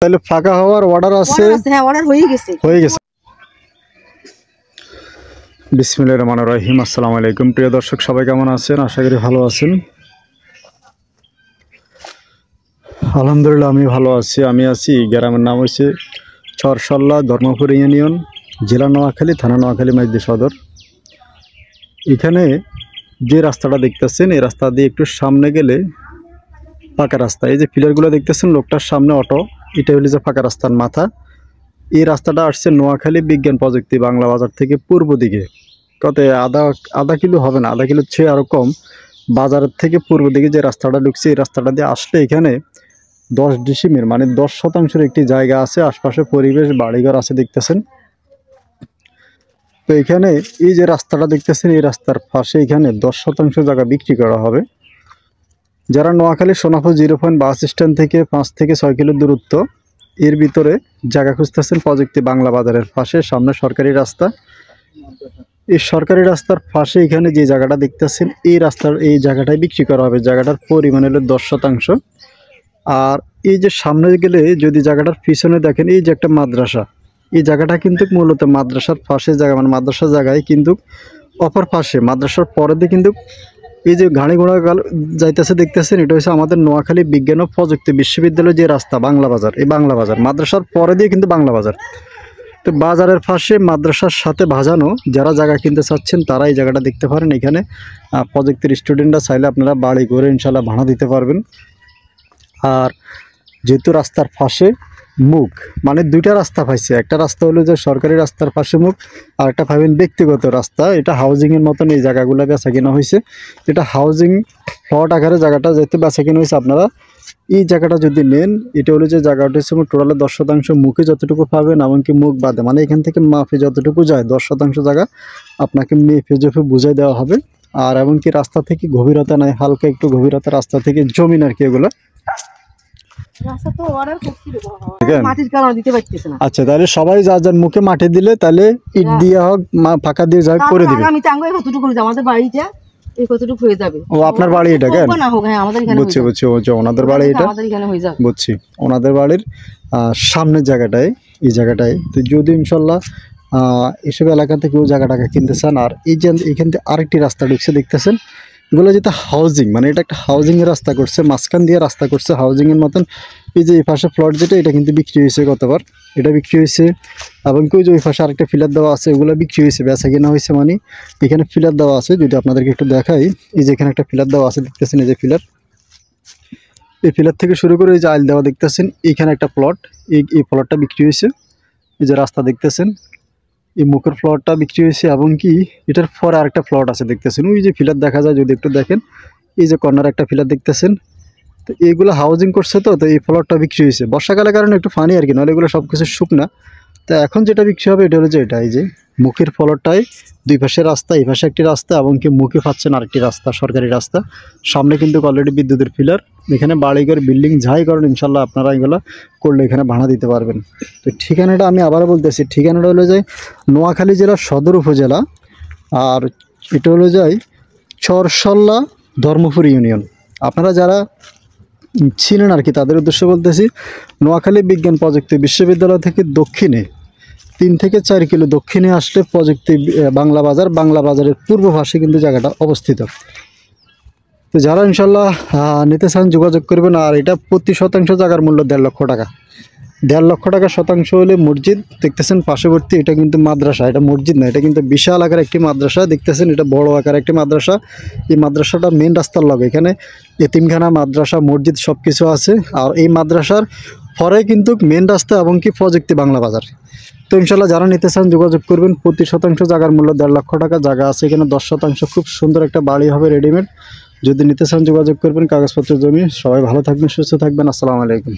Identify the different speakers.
Speaker 1: তাহলে ফাঁকা হওয়ার অর্ডার আছে?
Speaker 2: হ্যাঁ, অর্ডার হয়ে গেছে।
Speaker 1: বিসমিল্লাহির রহমানির রহিম। আসসালামু আলাইকুম প্রিয় দর্শক, সবাই কেমন আছেন? আশা করি ভালো আছেন। আলহামদুলিল্লাহ আমি ভালো আছি। আমি আছি গ্রামের নাম হচ্ছে চরসল্লা, ধর্মপুর ইউনিয়ন, জেলা নোয়াখালী, থানা নোয়াখালী, মাইজদি সদর। এখানে যে রাস্তাটা দেখতেছেন, এই রাস্তা দিয়ে একটু সামনে গেলে পাকা রাস্তা। এই যে পিলারগুলো দেখতেছেন, লোকটার সামনে অটো, এটা হলো যে পাকা রাস্তার মাথা। এই রাস্তাটা আসছে নোয়াখালী বিজ্ঞান প্রযুক্তি বাংলা বাজার থেকে পূর্ব দিকে, কত আধা কিলো হবে না, আধা কিলো চেয়ে আরও কম। বাজারের থেকে পূর্ব দিকে যে রাস্তাটা ঢুকছে, এই রাস্তাটা দিয়ে আসলে এখানে 10 ডিসিমের মানে 10% একটি জায়গা আছে, আশপাশে পরিবেশ বাড়িঘর আছে দেখতেছেন। তো এখানে এই যে রাস্তাটা দেখতেছেন, এই রাস্তার পাশে এখানে 10% জায়গা বিক্রি করা হবে। যারা নোয়াখালী সোনাপুর 0 বাস স্ট্যান্ড থেকে 5 থেকে 6 কিলো দূরত্ব, এর ভিতরে জায়গা খুঁজতেছেন প্রযুক্তি বাংলা বাজারের পাশে, সামনে সরকারি রাস্তা। এই সরকারি রাস্তার পাশে এখানে যে জায়গাটা দেখতেছেন, এই রাস্তার এই জায়গাটাই বিক্রি করা হবে। জায়গাটার পরিমাণ হলো 10%। আর এই যে সামনে গেলে যদি জায়গাটার পিছনে দেখেন, এই যে একটা মাদ্রাসা, এই জায়গাটা কিন্তু মূলত মাদ্রাসার পাশে জায়গা, মানে মাদ্রাসার জায়গায় কিন্তু অপর পাশে মাদ্রাসার পরে দিয়ে কিন্তু এই যে গাড়ি ঘোড়া যাইতেছে দেখতেছেন, এটা হচ্ছে আমাদের নোয়াখালী বিজ্ঞান ও প্রযুক্তি বিশ্ববিদ্যালয়ের যে রাস্তা বাংলা বাজার। এই বাংলা বাজার মাদ্রাসার পরে দিয়ে কিন্তু বাংলা বাজার। তো বাজারের পাশে মাদ্রাসার সাথে ভাজানো, যারা জায়গা কিনতে চাচ্ছেন তারা এই জায়গাটা দেখতে পারেন। এখানে প্রযুক্তির স্টুডেন্টরা চাইলে আপনারা বাড়ি করে ইনশাল্লাহ ভাড়া দিতে পারবেন। আর যেহেতু রাস্তার পাশে মুখ, মানে দুইটা রাস্তা পাইছে, একটা রাস্তা হলো যে সরকারি রাস্তার পাশে মুখ, আর একটা পাবেন ব্যক্তিগত রাস্তা। এটা হাউজিংয়ের মতন এই জায়গাগুলো বেচা কেনা হয়েছে। এটা হাউজিং প্লট আকারে জায়গাটা যেহেতু বেচা কেনা হয়েছে, আপনারা এই জায়গাটা যদি নেন, এটা হলো যে জায়গাটা হচ্ছে টোটালে 10% মুখে যতটুকু পাবেন, এমনকি মুখ বাদে, মানে এখান থেকে মাফে যতটুকু যায় 10% জায়গা আপনাকে মেপে জেপে বুঝাই দেওয়া হবে। আর এমনকি রাস্তা থেকে গভীরতা নাই, হালকা একটু গভীরতা রাস্তা থেকে জমিন আর কি এগুলো। আচ্ছা, তাহলে সবাই যা যার মুখে মাটি দিলে তাহলে ইট দিয়ে হোক ফাঁকা দিয়ে যা করে দিবে। ও আপনার বাড়ি এটা কেন? বুঝছি বুঝছি, ওনাদের বাড়ি এটা, বুঝছি। ওনাদের বাড়ির সামনের জায়গাটায়, এই জায়গাটায় তো যদি ইনশাল্লাহ এসব এলাকা থেকে কেউ জায়গাটাকে কিনতে চান। আর এই যে এখান থেকে আরেকটি রাস্তা ঢুকছে দেখতেছেন, এগুলো যেটা হাউজিং, মানে এটা একটা হাউজিংয়ের রাস্তা করছে, মাঝখান দিয়ে রাস্তা করছে হাউজিংয়ের মতন। এই যে এই পাশে প্লট যেটা, এটা কিন্তু বিক্রি হয়েছে গতবার, এটা বিক্রি হয়েছে। এবং কেউ যে ওই পাশে আরেকটা ফিলার দেওয়া আছে, ওগুলো বিক্রি হয়েছে, বেচা কেনা হয়েছে। মানে এখানে ফিলার দেওয়া আছে, যদি আপনাদেরকে একটু দেখাই, এই যে এখানে একটা ফিলার দেওয়া আছে দেখতেছেন, এই যে ফিলার, এই ফিলার থেকে শুরু করে এই যে আইল দেওয়া দেখতেছেন, এইখানে একটা প্লট, এই প্লটটা বিক্রি হয়েছে। এই যে রাস্তা দেখতেছেন, এই মুখের ফ্লটটা বিক্রি হয়েছে। এবং কি এটার পরে আরেকটা ফ্লট আছে দেখতেছেন, ওই যে ফিলার দেখা যায়, যদি একটু দেখেন, এই যে কর্নার একটা ফিলার দেখতেছেন। তো এইগুলো হাউজিং করছে, তো এই ফ্লটটা বিক্রি হয়েছে বর্ষাকালের কারণে একটু ফানি আর কি, নাহলে এগুলো সব কিছু শুকনা। তো এখন যেটা বিক্রি হবে এটা হলো যে এটা, এই যে মুখের ফ্লটটায় দুই পাশে রাস্তা, এই পাশে একটি রাস্তা, এবং কি মুখে পাচ্ছেন আরেকটি রাস্তা, সরকারি রাস্তা। সামনে কিন্তু অলরেডি বিদ্যুতের পিলার। এখানে বাড়িঘর বিল্ডিং যাই করেন ইনশাল্লাহ আপনারা এগুলো করলে এখানে ভাড়া দিতে পারবেন। তো ঠিকানাটা আমি আবারও বলতেছি, ঠিকানাটা হলো যে নোয়াখালী জেলার সদর উপজেলা, আর এটা হলো যায় চরসল্লা, ধর্মপুর ইউনিয়ন। আপনারা যারা ছিলেন আর কি, তাদের উদ্দেশ্যে বলতেছি, নোয়াখালী বিজ্ঞান প্রযুক্তি বিশ্ববিদ্যালয় থেকে দক্ষিণে 3 থেকে 4 কিলো দক্ষিণে আসলে প্রযুক্তি বাংলা বাজার, বাংলা বাজারের পূর্ব পাশে কিন্তু জায়গাটা অবস্থিত। তো যারা ইনশাল্লাহ নিতে চান যোগাযোগ করবেন। আর এটা প্রতি শতাংশ জায়গার মূল্য 1.5 লক্ষ টাকা। 1.5 লক্ষ টাকা শতাংশ হলে মসজিদ দেখতেছেন পার্শ্ববর্তী, এটা কিন্তু মাদ্রাসা, এটা মসজিদ না, এটা কিন্তু বিশাল আকার একটি মাদ্রাসা দেখতেছেন, এটা বড় আকার একটি মাদ্রাসা। এই মাদ্রাসাটা মেন রাস্তার লগে, এখানে এতিমখানা, মাদ্রাসা, মসজিদ সব কিছু আছে। আর এই মাদ্রাসার পরে কিন্তু মেন রাস্তা এবং কি প্রযুক্তি বাংলা বাজার। তো ইনশাল্লাহ যারা নিতে চান যোগাযোগ করবেন। প্রতি শতাংশ জায়গার মূল্য 1.5 লক্ষ টাকা। জায়গা আছে এখানে 10% খুব সুন্দর একটা বাড়ি হবে রেডিমেড। যদি নিতে চান যোগাযোগ করবেন। কাগজপত্র জমি। সবাই ভালো থাকবেন, সুস্থ থাকবেন। আসসালামু আলাইকুম।